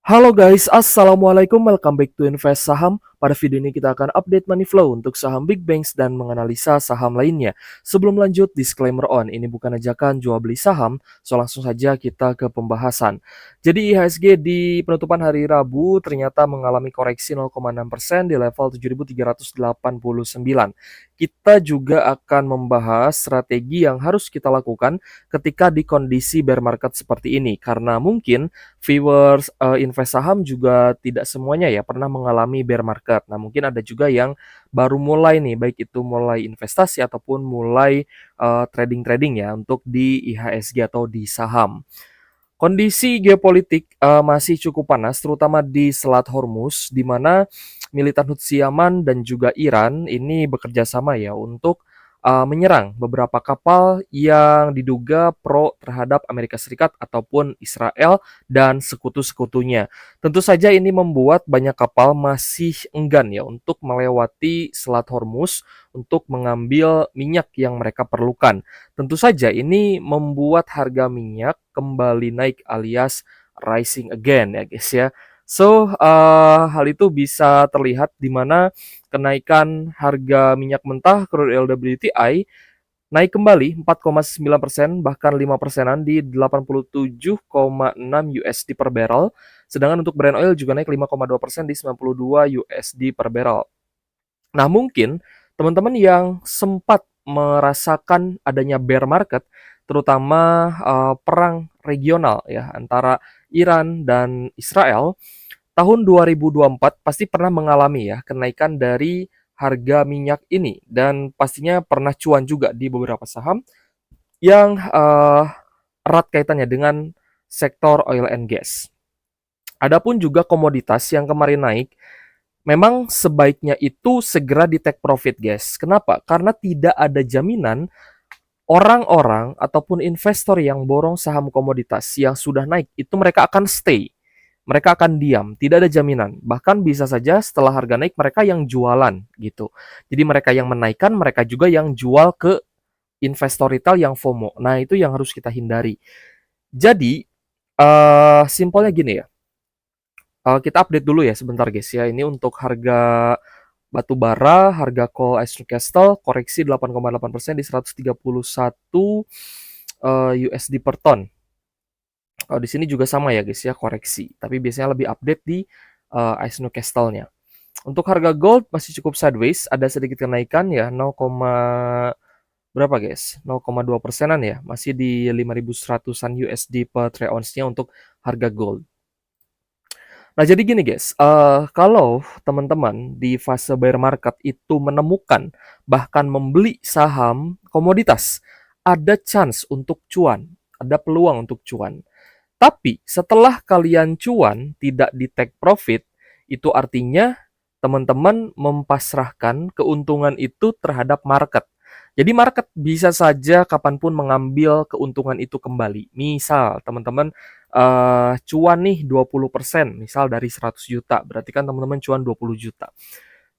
Halo guys, assalamualaikum. Welcome back to Invest Saham. Pada video ini kita akan update money flow untuk saham big banks dan menganalisa saham lainnya. Sebelum lanjut, disclaimer on, ini bukan ajakan jual beli saham, so langsung saja kita ke pembahasan. Jadi IHSG di penutupan hari Rabu ternyata mengalami koreksi 0,6% di level 7.389. Kita juga akan membahas strategi yang harus kita lakukan ketika di kondisi bear market seperti ini, karena mungkin viewers invest saham juga tidak semuanya ya pernah mengalami bear market. Nah, mungkin ada juga yang baru mulai nih, baik itu mulai investasi ataupun mulai trading-trading ya untuk di IHSG atau di saham. Kondisi geopolitik masih cukup panas, terutama di Selat Hormuz, di mana militan Hutsi Yaman dan juga Iran ini bekerja sama ya untuk menyerang beberapa kapal yang diduga pro terhadap Amerika Serikat ataupun Israel dan sekutu-sekutunya. Tentu saja ini membuat banyak kapal masih enggan ya untuk melewati Selat Hormuz untuk mengambil minyak yang mereka perlukan. Tentu saja ini membuat harga minyak kembali naik alias rising again ya guys ya. So, hal itu bisa terlihat di mana kenaikan harga minyak mentah crude oil WTI naik kembali 4,9%, bahkan 5%-an di 87,6 USD per barrel. Sedangkan untuk Brent oil juga naik 5,2% di 92 USD per barrel. Nah, mungkin teman-teman yang sempat merasakan adanya bear market, terutama perang regional ya antara Iran dan Israel, tahun 2024 pasti pernah mengalami ya kenaikan dari harga minyak ini dan pastinya pernah cuan juga di beberapa saham yang erat kaitannya dengan sektor oil and gas. Adapun juga komoditas yang kemarin naik, memang sebaiknya itu segera di take profit guys. Kenapa? Karena tidak ada jaminan orang-orang ataupun investor yang borong saham komoditas yang sudah naik itu mereka akan stay. Mereka akan diam, tidak ada jaminan. Bahkan bisa saja setelah harga naik mereka yang jualan gitu. Jadi mereka yang menaikkan, mereka juga yang jual ke investor retail yang FOMO. Nah, itu yang harus kita hindari. Jadi, simpelnya gini ya. Kita update dulu ya sebentar guys ya. Ini untuk harga batu bara, harga coal Ice Newcastle koreksi 8,8% di 131 USD per ton. Kalau di sini juga sama ya guys ya koreksi, tapi biasanya lebih update di Ice Newcastle-nya. Untuk harga gold masih cukup sideways, ada sedikit kenaikan ya 0, berapa guys? 0,2 persenan ya, masih di 5.100-an USD per troy ounce-nya untuk harga gold. Nah, jadi gini guys, kalau teman-teman di fase bear market itu menemukan bahkan membeli saham komoditas, ada chance untuk cuan, ada peluang untuk cuan. Tapi setelah kalian cuan tidak di take profit, itu artinya teman-teman mempasrahkan keuntungan itu terhadap market. Jadi market bisa saja kapanpun mengambil keuntungan itu kembali. Misal teman-teman cuan nih 20%, misal dari 100 juta, berarti kan teman-teman cuan 20 juta.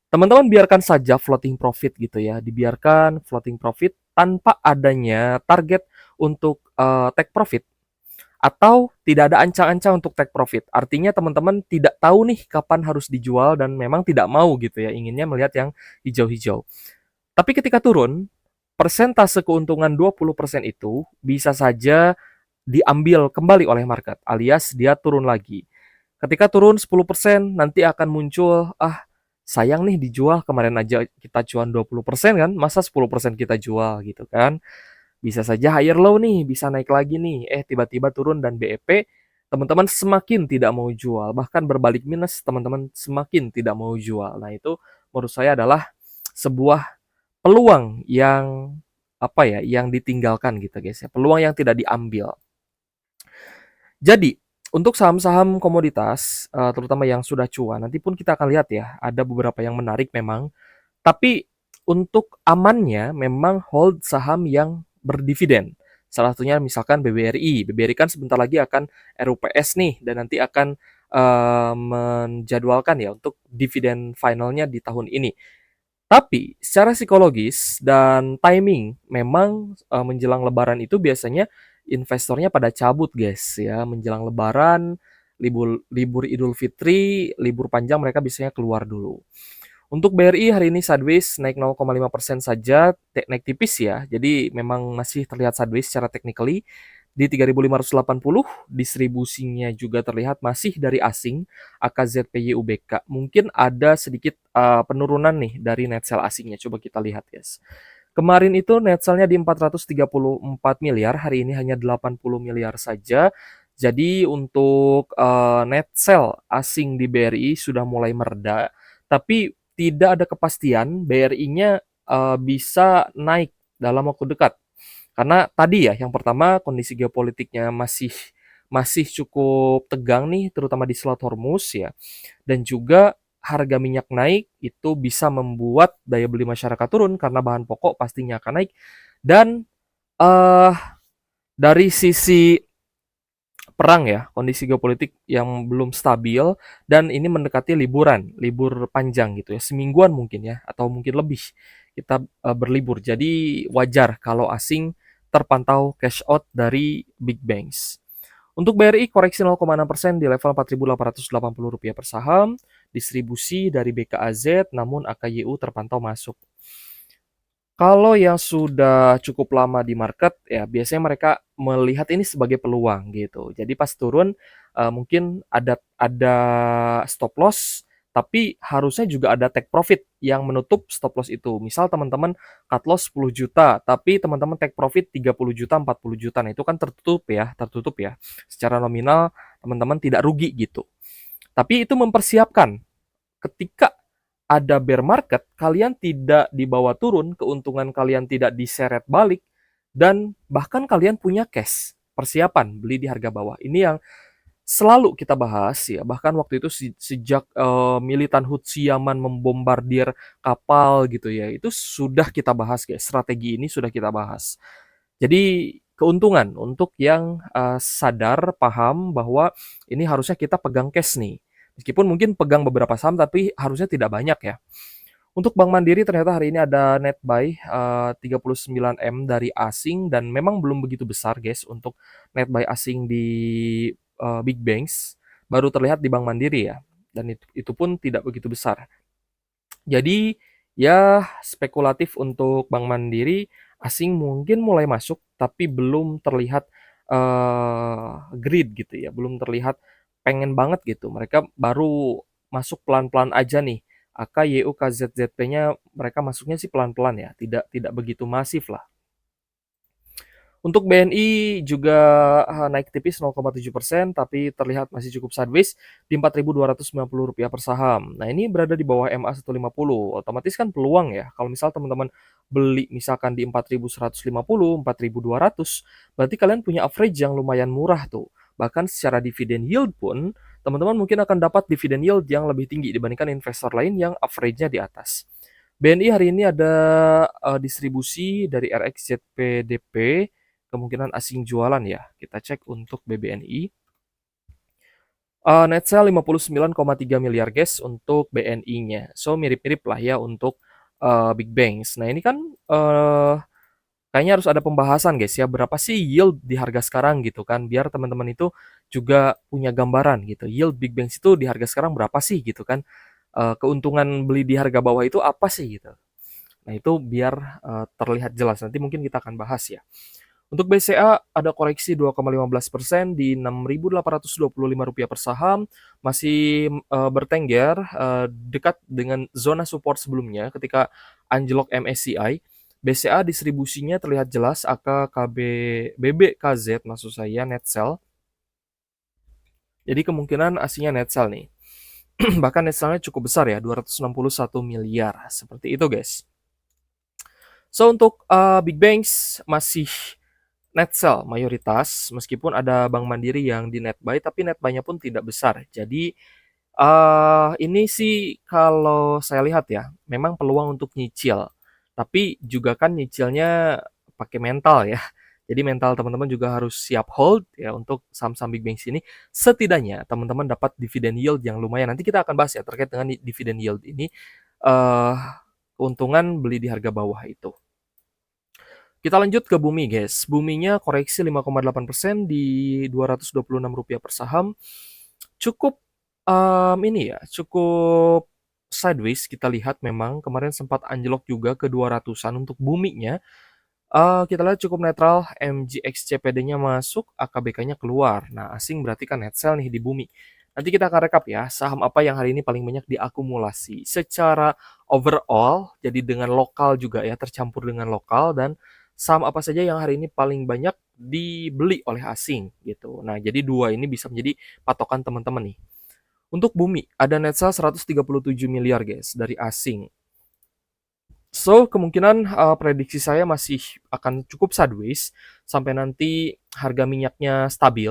Teman-teman biarkan saja floating profit gitu ya, dibiarkan floating profit tanpa adanya target untuk take profit atau tidak ada ancang-ancang untuk take profit. Artinya teman-teman tidak tahu nih kapan harus dijual dan memang tidak mau gitu ya, inginnya melihat yang hijau-hijau. Tapi ketika turun, persentase keuntungan 20% itu bisa saja diambil kembali oleh market, alias dia turun lagi. Ketika turun 10%, nanti akan muncul, sayang nih dijual, kemarin aja kita cuan 20% kan, masa 10% kita jual gitu kan. Bisa saja higher low nih, bisa naik lagi nih, tiba-tiba turun dan BEP, teman-teman semakin tidak mau jual, bahkan berbalik minus, teman-teman semakin tidak mau jual. Nah, itu menurut saya adalah sebuah peluang yang apa ya, yang ditinggalkan gitu guys ya, peluang yang tidak diambil. Jadi, untuk saham-saham komoditas, terutama yang sudah cuan, nanti pun kita akan lihat ya, ada beberapa yang menarik memang, tapi untuk amannya memang hold saham yang berdividen. Salah satunya misalkan BBRI. BBRI kan sebentar lagi akan RUPS nih dan nanti akan menjadwalkan ya untuk dividen finalnya di tahun ini. Tapi secara psikologis dan timing memang menjelang lebaran itu biasanya investornya pada cabut guys ya, menjelang lebaran libur libur Idul Fitri, libur panjang mereka biasanya keluar dulu. Untuk BRI hari ini sideways naik 0,5% saja, naik tipis ya. Jadi memang masih terlihat sideways secara technically di 3.580. Distribusinya juga terlihat masih dari asing, AKZPYUBK. Mungkin ada sedikit penurunan nih dari net sell asingnya. Coba kita lihat, guys. Kemarin itu net sell-nya di 434 miliar, hari ini hanya 80 miliar saja. Jadi untuk net sell asing di BRI sudah mulai mereda, tapi tidak ada kepastian BRI-nya bisa naik dalam waktu dekat. Karena tadi ya, yang pertama kondisi geopolitiknya masih masih cukup tegang nih, terutama di Selat Hormuz ya. Dan juga harga minyak naik itu bisa membuat daya beli masyarakat turun karena bahan pokok pastinya akan naik. Dan eh dari sisi perang ya, kondisi geopolitik yang belum stabil dan ini mendekati liburan, libur panjang gitu ya, semingguan mungkin ya atau mungkin lebih kita berlibur. Jadi wajar kalau asing terpantau cash out dari big banks. Untuk BRI koreksi 0,6% di level Rp4.880 per saham, distribusi dari BKAZ namun AKYU terpantau masuk. Kalau yang sudah cukup lama di market, ya biasanya mereka melihat ini sebagai peluang gitu. Jadi pas turun, mungkin ada stop loss, tapi harusnya juga ada take profit yang menutup stop loss itu. Misal teman-teman cut loss 10 juta, tapi teman-teman take profit 30 juta, 40 juta. Nah, itu kan tertutup ya. Secara nominal teman-teman tidak rugi gitu. Tapi itu mempersiapkan ketika ada bear market, kalian tidak dibawa turun, keuntungan kalian tidak diseret balik, dan bahkan kalian punya cash, persiapan beli di harga bawah. Ini yang selalu kita bahas ya, bahkan waktu itu sejak militan Hutsi Yaman membombardir kapal gitu ya, itu sudah kita bahas guys, strategi ini sudah kita bahas. Jadi keuntungan untuk yang sadar, paham bahwa ini harusnya kita pegang cash nih. Meskipun mungkin pegang beberapa saham tapi harusnya tidak banyak ya. Untuk Bank Mandiri ternyata hari ini ada net buy 39 M dari asing dan memang belum begitu besar guys untuk net buy asing di big banks. Baru terlihat di Bank Mandiri ya. Dan itu pun tidak begitu besar. Jadi ya spekulatif untuk Bank Mandiri, asing mungkin mulai masuk tapi belum terlihat greed gitu ya, belum terlihat pengen banget gitu. Mereka baru masuk pelan-pelan aja nih. AK, YU, KZZP-nya mereka masuknya sih pelan-pelan ya, tidak begitu masif lah. Untuk BNI juga naik tipis 0,7%, tapi terlihat masih cukup sideways di Rp4.290 per saham. Nah, ini berada di bawah MA 150. Otomatis kan peluang ya. Kalau misal teman-teman beli misalkan di 4.150, 4.200, berarti kalian punya average yang lumayan murah tuh. Bahkan secara dividen yield pun, teman-teman mungkin akan dapat dividen yield yang lebih tinggi dibandingkan investor lain yang average-nya di atas. BNI hari ini ada distribusi dari RXZPDP, kemungkinan asing jualan ya. Kita cek untuk BBNI. Net sale 59,3 miliar guys untuk BNI-nya. So mirip-mirip lah ya untuk big banks. Nah ini kan kayaknya harus ada pembahasan guys ya. Berapa sih yield di harga sekarang gitu kan. Biar teman-teman itu juga punya gambaran gitu. Yield big banks itu di harga sekarang berapa sih gitu kan. Keuntungan beli di harga bawah itu apa sih gitu. Nah itu biar terlihat jelas. Nanti mungkin kita akan bahas ya. Untuk BCA ada koreksi 2,15% di Rp6.825 per saham, masih bertengger dekat dengan zona support sebelumnya ketika anjlok MSCI. BCA distribusinya terlihat jelas, AK KB BBKZ maksud saya net sell. Jadi kemungkinan aslinya net sell nih. Bahkan net sell-nya cukup besar ya, 261 miliar. Seperti itu guys. So untuk big banks masih net sell mayoritas, meskipun ada Bank Mandiri yang di net buy, tapi net buy-nya pun tidak besar. Jadi ini sih kalau saya lihat ya, memang peluang untuk nyicil. Tapi juga kan nyicilnya pakai mental ya. Jadi mental teman-teman juga harus siap hold ya untuk saham-saham big banks ini. Setidaknya teman-teman dapat dividen yield yang lumayan. Nanti kita akan bahas ya terkait dengan dividen yield ini. Keuntungan beli di harga bawah itu. Kita lanjut ke Bumi, guys. Buminya koreksi 5,8% di Rp226 per saham. cukup, ini ya, cukup sideways kita lihat memang kemarin sempat anjlok juga ke 200-an untuk buminya. Kita lihat cukup netral, MGX-CPD-nya masuk, AKBK-nya keluar. Nah, asing berarti kan net sell nih di bumi. Nanti kita akan rekap ya, saham apa yang hari ini paling banyak diakumulasi. Secara overall, jadi dengan lokal juga ya, tercampur dengan lokal, dan saham apa saja yang hari ini paling banyak dibeli oleh asing gitu. Nah, jadi dua ini bisa menjadi patokan teman-teman nih. Untuk bumi, ada net sell 137 miliar guys dari asing. So, kemungkinan prediksi saya masih akan cukup sideways sampai nanti harga minyaknya stabil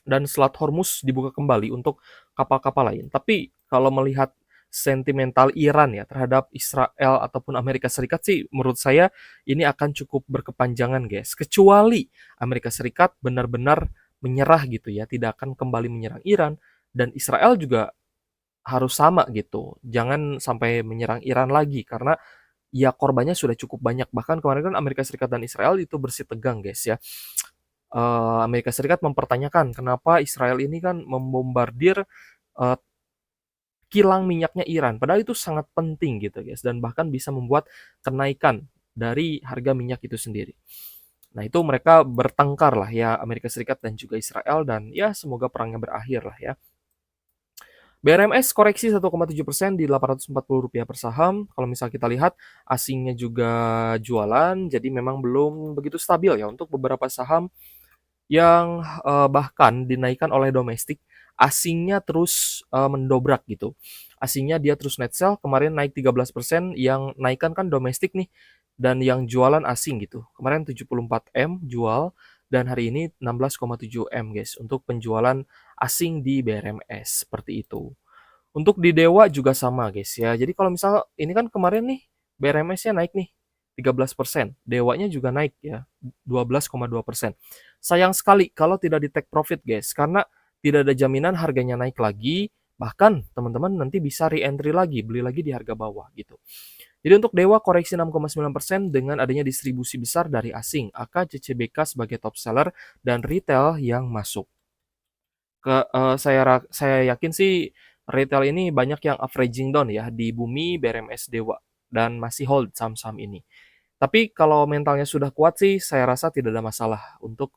dan Selat Hormuz dibuka kembali untuk kapal-kapal lain. Tapi kalau melihat sentimental Iran ya terhadap Israel ataupun Amerika Serikat sih menurut saya ini akan cukup berkepanjangan guys. Kecuali Amerika Serikat benar-benar menyerah gitu ya, tidak akan kembali menyerang Iran, dan Israel juga harus sama gitu. Jangan sampai menyerang Iran lagi karena ya korbannya sudah cukup banyak. Bahkan kemarin kan Amerika Serikat dan Israel itu bersih tegang guys ya. Amerika Serikat mempertanyakan kenapa Israel ini kan membombardir uh, kilang minyaknya Iran. Padahal itu sangat penting gitu guys. Dan bahkan bisa membuat kenaikan dari harga minyak itu sendiri. Nah itu mereka bertengkar lah ya Amerika Serikat dan juga Israel. Dan ya semoga perangnya berakhir lah ya. BRMS koreksi 1,7% di Rp840 per saham. Kalau misal kita lihat, asingnya juga jualan, jadi memang belum begitu stabil ya untuk beberapa saham yang bahkan dinaikkan oleh domestik, asingnya terus mendobrak gitu. Asingnya dia terus net sell, kemarin naik 13%, yang naikkan kan domestik nih, dan yang jualan asing gitu. Kemarin 74M jual, dan hari ini 16,7M guys, untuk penjualan asing di BRMS, seperti itu. Untuk di Dewa juga sama guys ya. Jadi kalau misal ini kan kemarin nih BRMS-nya naik nih 13%, Dewanya juga naik ya 12,2%. Sayang sekali kalau tidak di take profit guys, karena tidak ada jaminan harganya naik lagi, bahkan teman-teman nanti bisa re-entry lagi, beli lagi di harga bawah gitu. Jadi untuk Dewa koreksi 6,9% dengan adanya distribusi besar dari asing, AK CCBK sebagai top seller dan retail yang masuk. Saya yakin sih retail ini banyak yang averaging down ya di Bumi, BRMS, Dewa, dan masih hold saham-saham ini. Tapi kalau mentalnya sudah kuat sih, saya rasa tidak ada masalah untuk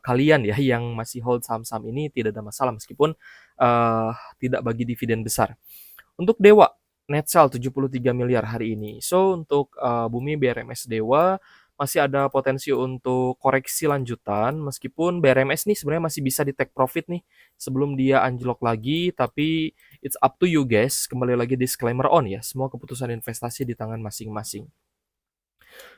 kalian ya yang masih hold saham-saham ini, tidak ada masalah meskipun tidak bagi dividen besar. Untuk Dewa, net sell 73 miliar hari ini. So, untuk Bumi, BRMS, Dewa masih ada potensi untuk koreksi lanjutan, meskipun BRMS nih sebenarnya masih bisa di take profit nih sebelum dia anjlok lagi, tapi it's up to you guys. Kembali lagi disclaimer on ya, semua keputusan investasi di tangan masing-masing.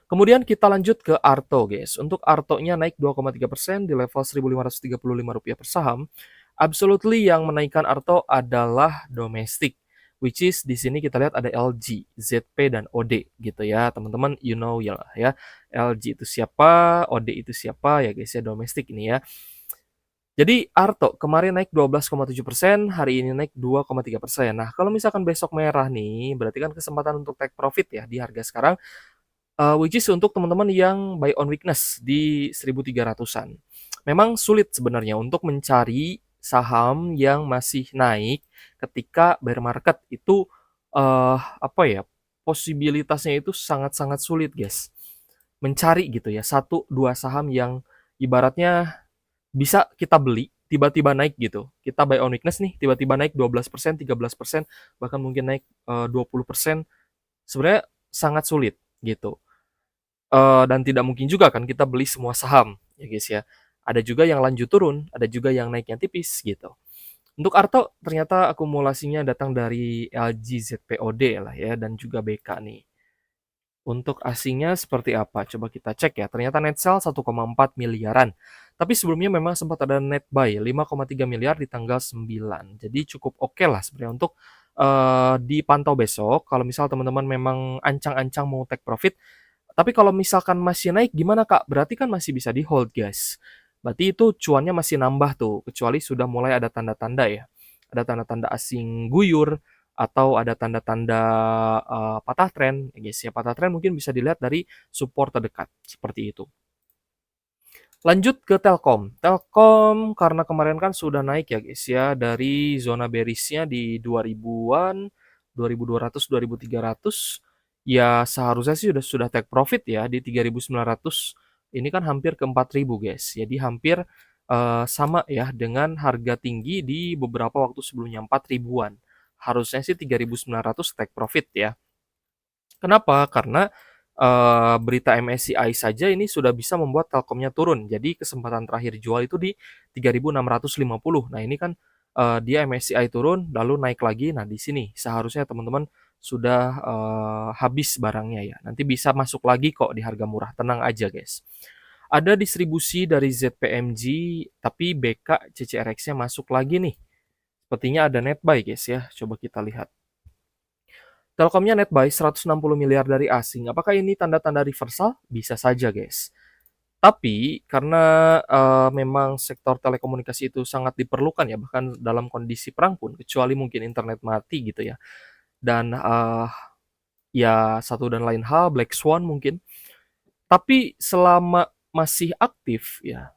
Kemudian kita lanjut ke Arto guys. Untuk Arto-nya naik 2,3% di level Rp1.535 per saham. Absolutely yang menaikkan Arto adalah domestik, which is di sini kita lihat ada LG, ZP, dan OD gitu ya teman-teman, you know ya lah ya. LG itu siapa, OD itu siapa ya guys ya, domestik ini ya. Jadi Arto kemarin naik 12,7%, hari ini naik 2,3%. Nah kalau misalkan besok merah nih, berarti kan kesempatan untuk take profit ya di harga sekarang, which is untuk teman-teman yang buy on weakness di 1.300-an. Memang sulit sebenarnya untuk mencari saham yang masih naik ketika bear market itu apa ya, posibilitasnya itu sangat-sangat sulit guys. Mencari gitu ya, satu dua saham yang ibaratnya bisa kita beli, tiba-tiba naik gitu. Kita buy on weakness nih, tiba-tiba naik 12%, 13%, bahkan mungkin naik 20%. Sebenarnya sangat sulit gitu. Dan tidak mungkin juga kan kita beli semua saham ya guys ya. Ada juga yang lanjut turun, ada juga yang naiknya tipis gitu. Untuk Arto ternyata akumulasinya datang dari LG ZPOD lah ya, dan juga BK nih. Untuk asingnya seperti apa? Coba kita cek ya. Ternyata net sell 1,4 miliaran. Tapi sebelumnya memang sempat ada net buy 5,3 miliar di tanggal 9. Jadi cukup oke lah sebenarnya untuk dipantau besok. Kalau misal teman-teman memang ancang-ancang mau take profit, tapi kalau misalkan masih naik gimana Kak? Berarti kan masih bisa di hold guys. Berarti itu cuannya masih nambah tuh, kecuali sudah mulai ada tanda-tanda ya. Ada tanda-tanda asing guyur, atau ada tanda-tanda patah tren. Ya guys ya, patah tren mungkin bisa dilihat dari support terdekat, seperti itu. Lanjut ke Telkom. Telkom karena kemarin kan sudah naik ya guys ya dari zona bearish-nya di 2000-an, 2200, 2300. Ya seharusnya sih sudah take profit ya di 3900. Ini kan hampir ke 4000 guys. Jadi hampir sama ya dengan harga tinggi di beberapa waktu sebelumnya 4000-an. Harusnya sih 3900 take profit ya. Kenapa? Karena berita MSCI saja ini sudah bisa membuat Telkomnya turun. Jadi kesempatan terakhir jual itu di 3650. Nah, ini kan dia MSCI turun lalu naik lagi. Nah, di sini seharusnya teman-teman sudah habis barangnya ya. Nanti bisa masuk lagi kok di harga murah. Tenang aja, guys. Ada distribusi dari ZPMG, tapi BK CCRX-nya masuk lagi nih. Sepertinya ada net buy, guys ya. Coba kita lihat. Telkomnya net buy 160 miliar dari asing. Apakah ini tanda-tanda reversal? Bisa saja, guys. Tapi karena memang sektor telekomunikasi itu sangat diperlukan ya, bahkan dalam kondisi perang pun, kecuali mungkin internet mati gitu ya. Dan ya satu dan lain hal, Black Swan mungkin. Tapi selama masih aktif ya,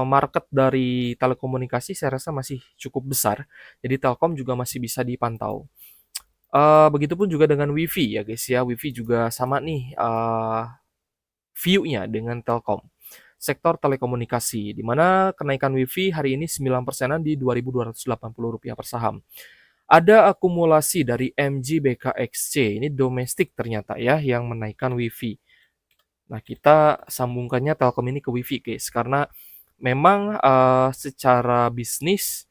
market dari telekomunikasi saya rasa masih cukup besar. Jadi Telkom juga masih bisa dipantau. Begitupun juga dengan WiFi ya guys ya, WiFi juga sama nih view-nya dengan Telkom. Sektor telekomunikasi, di mana kenaikan WiFi hari ini 9%-an di Rp2.280 per saham. Ada akumulasi dari MGBKXC, ini domestik ternyata ya yang menaikkan WiFi. Nah, kita sambungkannya Telkom ini ke WiFi guys, karena memang secara bisnis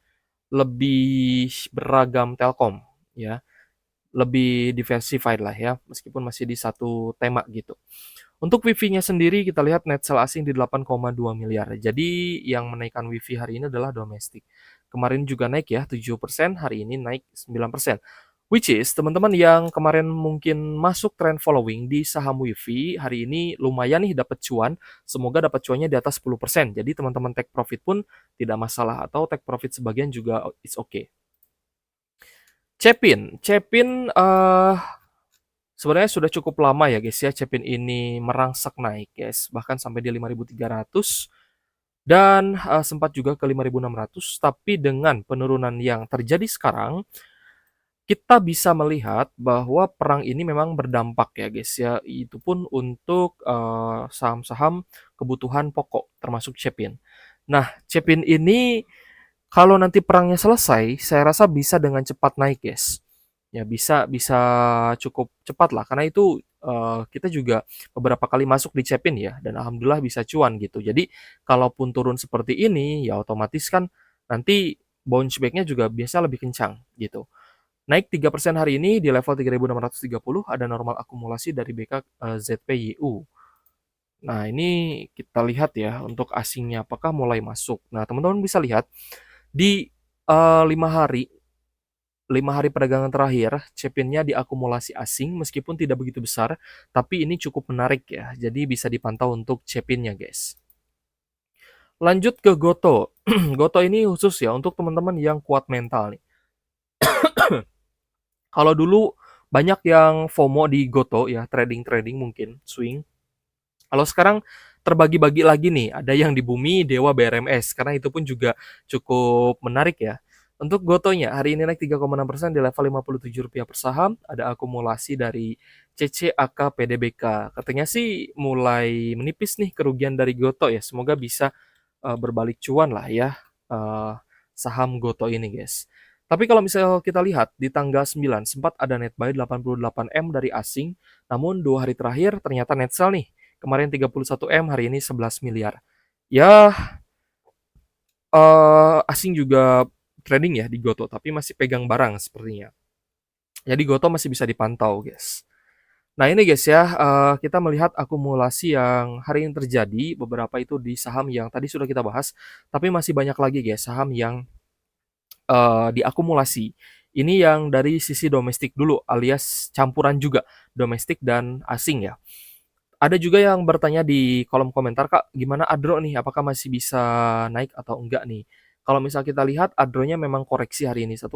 lebih beragam Telkom ya, lebih diversified lah ya, meskipun masih di satu tema gitu. Untuk WiFi-nya sendiri kita lihat net sell asing di 8,2 miliar. Jadi yang menaikkan WiFi hari ini adalah domestik. Kemarin juga naik ya 7%, hari ini naik 9%. Which is teman-teman yang kemarin mungkin masuk trend following di saham WiFi, hari ini lumayan nih dapat cuan. Semoga dapat cuannya di atas 10%. Jadi teman-teman take profit pun tidak masalah, atau take profit sebagian juga it's okay. Cepin, Cepin sebenarnya sudah cukup lama ya guys ya, Cepin ini merangsak naik guys, bahkan sampai di 5.300 dan sempat juga ke 5.600, tapi dengan penurunan yang terjadi sekarang, kita bisa melihat bahwa perang ini memang berdampak ya guys ya, itu pun untuk saham-saham kebutuhan pokok termasuk Cepin. Nah, Cepin ini kalau nanti perangnya selesai, saya rasa bisa dengan cepat naik guys. Ya bisa bisa cukup cepat lah, karena itu kita juga beberapa kali masuk di Cepin ya, dan alhamdulillah bisa cuan gitu. Jadi kalaupun turun seperti ini, ya otomatis kan nanti bounce back-nya juga biasa lebih kencang gitu. Naik 3% hari ini di level 3.630, ada normal akumulasi dari BK ZPYU. Nah, ini kita lihat ya untuk asingnya apakah mulai masuk. Nah, teman-teman bisa lihat di 5 hari 5 hari perdagangan terakhir, Cepinnya diakumulasi asing meskipun tidak begitu besar, tapi ini cukup menarik ya. Jadi bisa dipantau untuk Cepinnya, guys. Lanjut ke Goto. Goto ini khusus ya untuk teman-teman yang kuat mental nih. Kalau dulu banyak yang FOMO di Goto ya, trading-trading mungkin, swing. Kalau sekarang terbagi-bagi lagi nih, ada yang di bumi, dewa BRMS, karena itu pun juga cukup menarik ya. Untuk Gotonya, hari ini naik 3,6% di level Rp57 per saham, ada akumulasi dari CCAK PDBK. Katanya sih mulai menipis nih kerugian dari Goto ya, semoga bisa berbalik cuan lah ya uh, saham Goto ini guys. Tapi kalau misalnya kita lihat di tanggal 9 sempat ada net buy 88M dari asing, namun 2 hari terakhir ternyata net sell nih. Kemarin 31M, hari ini 11 miliar. Ya, asing juga trading ya di Goto, tapi masih pegang barang sepertinya. Jadi Goto masih bisa dipantau, guys. Nah ini guys ya, kita melihat akumulasi yang hari ini terjadi, beberapa itu di saham yang tadi sudah kita bahas, tapi masih banyak lagi guys saham yang diakumulasi. Ini yang dari sisi domestik dulu, alias campuran juga domestik dan asing ya. Ada juga yang bertanya di kolom komentar, Kak, gimana Adro nih? Apakah masih bisa naik atau enggak nih? Kalau misal kita lihat, Adronya memang koreksi hari ini 1,2%,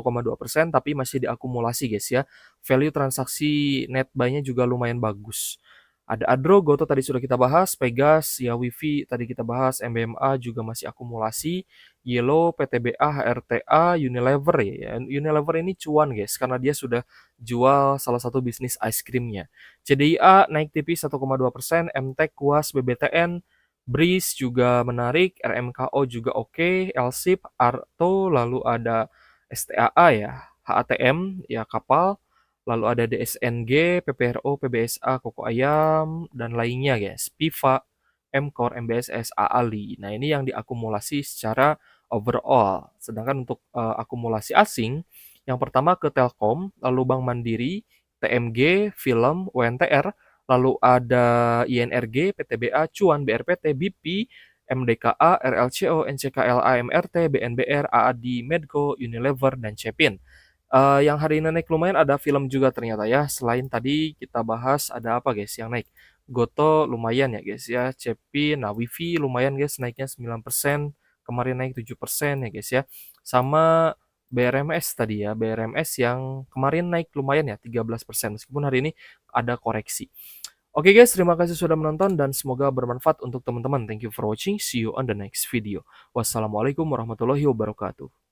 tapi masih diakumulasi guys ya. Value transaksi net buy-nya juga lumayan bagus. Ada Adro, Goto tadi sudah kita bahas, Pegas, ya Wifi tadi kita bahas, MBMA juga masih akumulasi, Yellow, PTBA, HRTA, Unilever ya. Unilever ini cuan guys, karena dia sudah jual salah satu bisnis ice creamnya. CDIA naik tipis 1,2%, MTEK, Kuas, BBTN, Breeze juga menarik, RMKO juga oke, LSIP, Arto, lalu ada STAA ya, HATM ya kapal, lalu ada DSNG, PPRO, PBSA, Koko Ayam, dan lainnya guys. PIVA, MCOR, MBSS, AALI. Nah ini yang diakumulasi secara overall. Sedangkan untuk akumulasi asing, yang pertama ke Telkom, lalu Bank Mandiri, TMG, Film, UNTR, lalu ada INRG, PTBA, Cuan, BRPT, BP, MDKA, RLCO, NCKLA, MRT, BNBR, AAD, Medco, Unilever, dan Cepin. Yang hari ini naik lumayan ada film juga ternyata ya. Selain tadi kita bahas ada apa guys yang naik? Goto lumayan ya guys ya. Cepi, nah Wifi lumayan guys naiknya 9%. Kemarin naik 7% ya guys ya. Sama BRMS tadi ya. BRMS yang kemarin naik lumayan ya 13%. Meskipun hari ini ada koreksi. Oke guys, terima kasih sudah menonton dan semoga bermanfaat untuk teman-teman. Thank you for watching. See you on the next video. Wassalamualaikum warahmatullahi wabarakatuh.